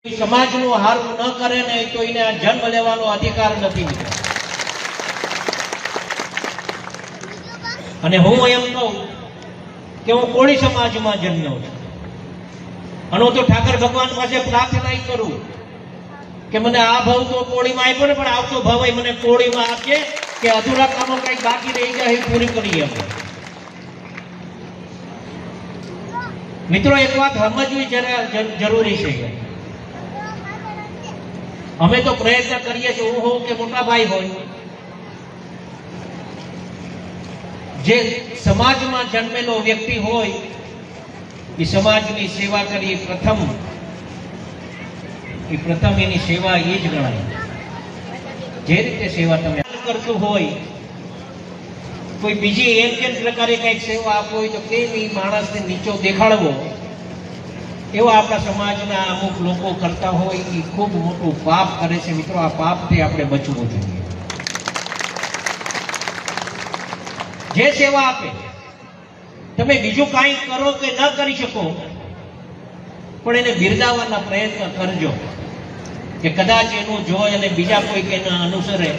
સમાજનું હારું ન કરે ને તો એને આ જન્મ લેવાનો અધિકાર નથી. અને હું એમ કહું કે હું કોળી સમાજમાં જન્મ્યો છું અને હું તો ઠાકર ભગવાન પાસે પ્રાર્થના કરું કે મને આ ભાવ તો કોળીમાં આપ્યો ને, પણ આવતો ભાવ મને કોળીમાં આપજે કે અધૂરા કામો કઈક બાકી રહી જાય એ પૂરી કરીએ. મિત્રો, એક વાત સમજવી જરૂરી છે. અમે તો પ્રયત્ન કરીએ છીએ, હું હોઉં કે મોટા ભાઈ હોય, જે સમાજમાં જન્મેલો વ્યક્તિ હોય એ સમાજની સેવા કરી પ્રથમ એની સેવા એ જ ગણાય. જે રીતે સેવા તમે કરતું હોય, કોઈ બીજી એમ પ્રકારે કઈક સેવા આપવી હોય તો કેમ એ માણસને નીચો દેખાડવો, એવા આપણા સમાજના અમુક લોકો કરતા હોય એ ખૂબ મોટું પાપ કરે છે. મિત્રો, આ પાપથી આપણે બચવું જોઈએ. જે સેવા આપે, તમે બીજું કાંઈ કરો કે ન કરી શકો, પણ એને બિરદાવવાના પ્રયત્ન કરજો કે કદાચ એનું જોઈ અને બીજા કોઈ એના અનુસરે